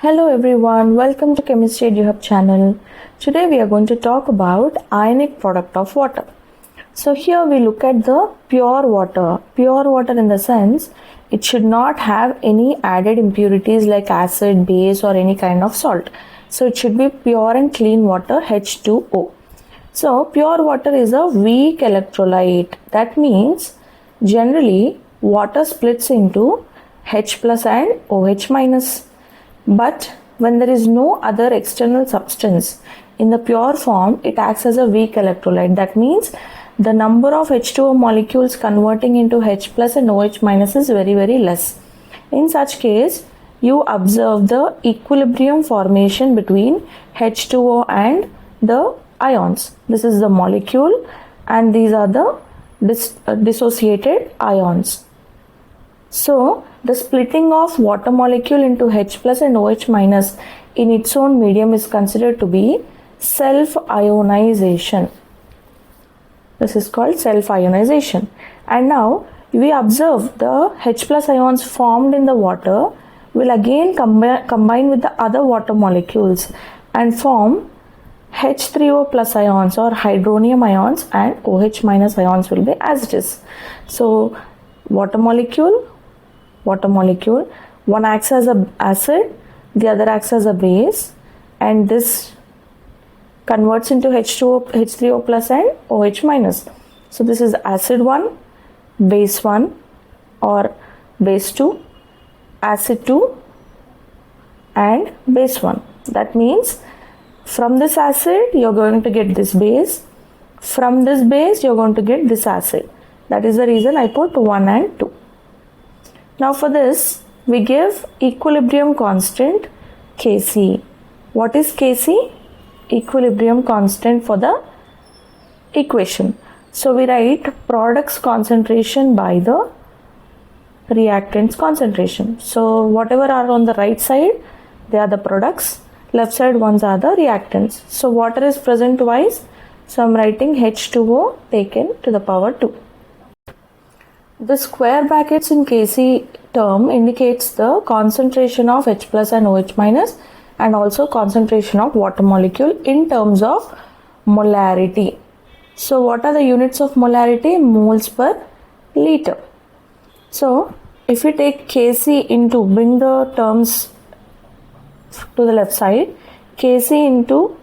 Hello everyone, welcome to Chemistry Eduhub channel. Today we are going to talk about ionic product of water. So here we look at the pure water. Pure water in the sense it should not have any added impurities like acid, base or any kind of salt. So it should be pure and clean water, H2O. So pure water is a weak electrolyte. That means generally water splits into H plus and OH minus. But when there is no other external substance in the pure form, it acts as a weak electrolyte. That means the number of H2O molecules converting into H plus and OH minus is very less. In such case, you observe the equilibrium formation between H2O and the ions. This is the molecule and these are the dissociated ions. So, the splitting of water molecule into H plus and OH minus in its own medium is considered to be self-ionization. This is called self-ionization. And now, we observe the H plus ions formed in the water will again combine with the other water molecules and form H3O plus ions or hydronium ions, and OH minus ions will be as it is. So, water molecule, one acts as an acid, the other acts as a base, and this converts into H2O, H3O plus and OH minus. So this is acid 1, base 1 or base 2, acid 2 and base 1. That means from this acid you are going to get this base, from this base you are going to get this acid. That is the reason I put 1 and 2. Now for this, we give equilibrium constant Kc. What is Kc? Equilibrium constant for the equation. So we write products concentration by the reactants concentration. So whatever are on the right side, they are the products. Left side ones are the reactants. So water is present twice. So I am writing H2O taken to the power 2. The square brackets in Kc term indicates the concentration of H plus and OH minus and also concentration of water molecule in terms of molarity. So what are the units of molarity? Moles per liter. So if we take Kc into, bring the terms to the left side, Kc into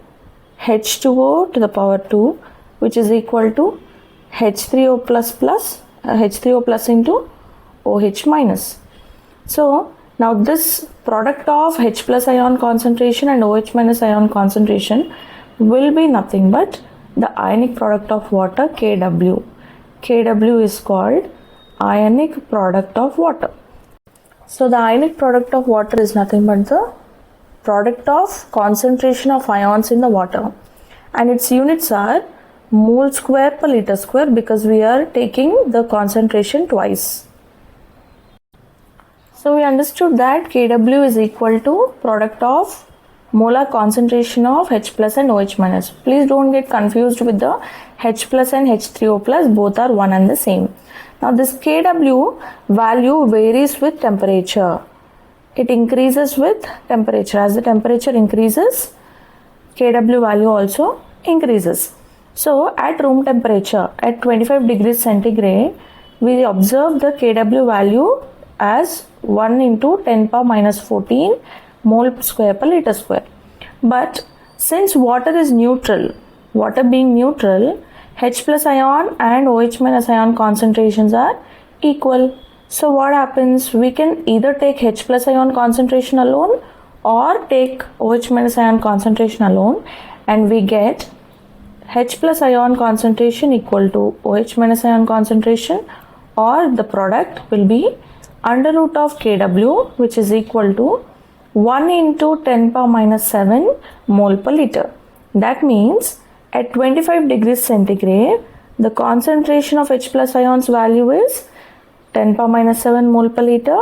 H2O to the power 2, which is equal to H3O plus into OH minus. So now this product of H plus ion concentration and OH minus ion concentration will be nothing but the ionic product of water, Kw. Kw is called ionic product of water. So the ionic product of water is nothing but the product of concentration of ions in the water, and its units are mole square per liter square because we are taking the concentration twice. So we understood that Kw is equal to product of molar concentration of H plus and OH minus. Please don't get confused with the H plus and H3O plus, both are one and the same. Now this Kw value varies with temperature. It increases with temperature. As the temperature increases, Kw value also increases. So at room temperature at 25 degrees centigrade, we observe the Kw value as 1 into 10 power minus 14 mole square per liter square. But since water is neutral, water being neutral, H plus ion and OH minus ion concentrations are equal. So what happens? We can either take H plus ion concentration alone or take OH minus ion concentration alone, and we get H plus ion concentration equal to OH minus ion concentration, or the product will be under root of Kw, which is equal to 1 into 10 power minus 7 mole per liter. That means at 25 degrees centigrade, the concentration of H plus ion's value is 10 power minus 7 mole per liter,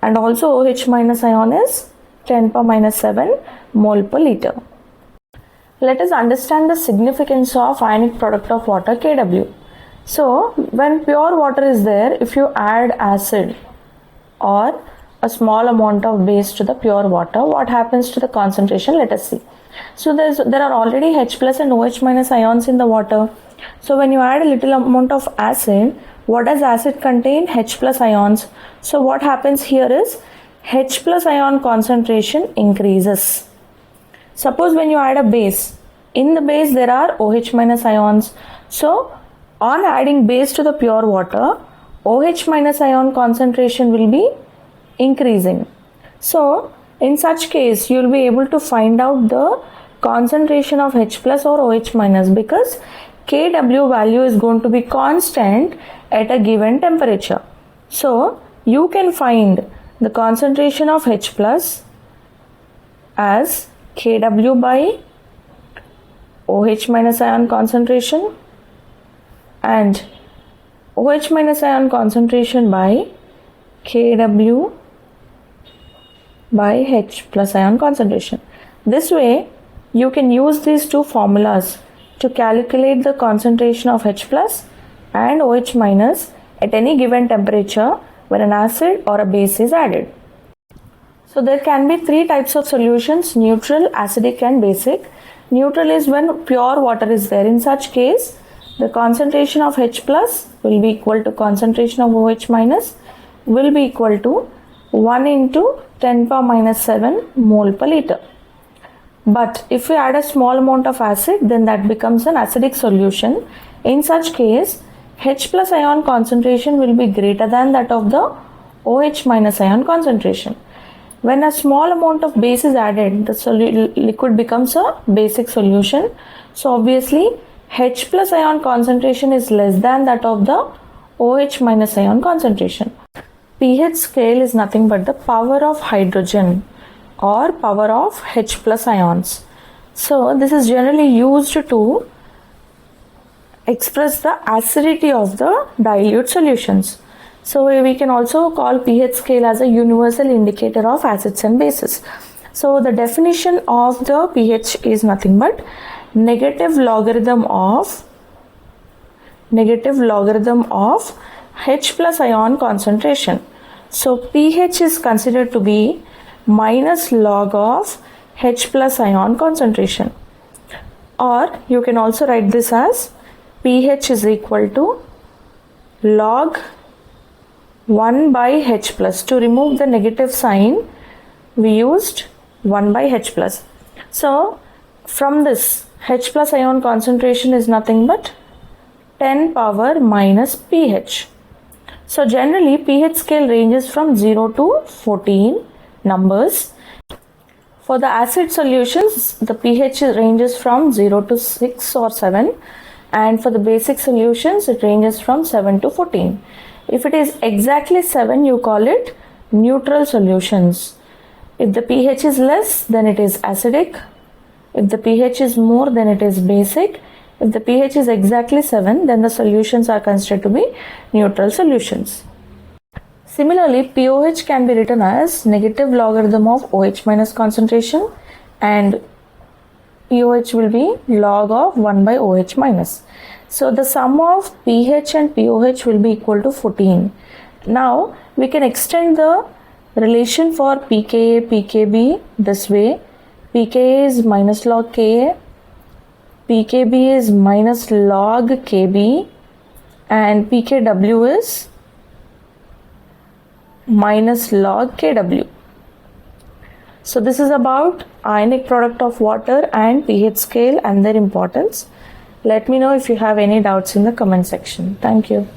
and also OH minus ion is 10 power minus 7 mole per liter. Let us understand the significance of ionic product of water, Kw. So when pure water is there, if you add acid or a small amount of base to the pure water, what happens to the concentration? Let us see. So there are already H plus and OH minus ions in the water. So when you add a little amount of acid, what does acid contain? H plus ions. So what happens here is H plus ion concentration increases. Suppose when you add a base, in the base there are OH minus ions. So on adding base to the pure water, OH minus ion concentration will be increasing. So in such case, you will be able to find out the concentration of H plus or OH minus, because Kw value is going to be constant at a given temperature. So you can find the concentration of H plus as Kw by OH minus ion concentration and OH minus ion concentration by Kw by H plus ion concentration. This way you can use these two formulas to calculate the concentration of H plus and OH minus at any given temperature when an acid or a base is added. So there can be three types of solutions: neutral, acidic and basic. Neutral is when pure water is there. In such case, the concentration of H plus will be equal to concentration of OH minus will be equal to 1 into 10 power minus 7 mole per liter. But if we add a small amount of acid, then that becomes an acidic solution. In such case, H plus ion concentration will be greater than that of the OH minus ion concentration. When a small amount of base is added, the liquid becomes a basic solution. So obviously, H plus ion concentration is less than that of the OH minus ion concentration. pH scale is nothing but the power of hydrogen or power of H plus ions. So this is generally used to express the acidity of the dilute solutions. So we can also call pH scale as a universal indicator of acids and bases. So the definition of the pH is nothing but negative logarithm of H plus ion concentration. So pH is considered to be minus log of H plus ion concentration, or you can also write this as pH is equal to log 1 by H plus. To remove the negative sign, we used 1 by H plus. So from this, H plus ion concentration is nothing but 10 power minus pH. So generally pH scale ranges from 0 to 14 numbers. For the acid solutions, the pH ranges from 0 to 6 or 7, and for the basic solutions it ranges from 7 to 14. If it is exactly 7, you call it neutral solutions. If the pH is less, then it is acidic. If the pH is more, then it is basic. If the pH is exactly 7, then the solutions are considered to be neutral solutions. Similarly, pOH can be written as negative logarithm of OH minus concentration, and pOH will be log of 1 by OH minus. So the sum of pH and pOH will be equal to 14. Now we can extend the relation for pKa, pKb this way. pKa is minus log Ka, pKb is minus log Kb, and pKw is minus log Kw. So this is about ionic product of water and pH scale and their importance. Let me know if you have any doubts in the comment section. Thank you.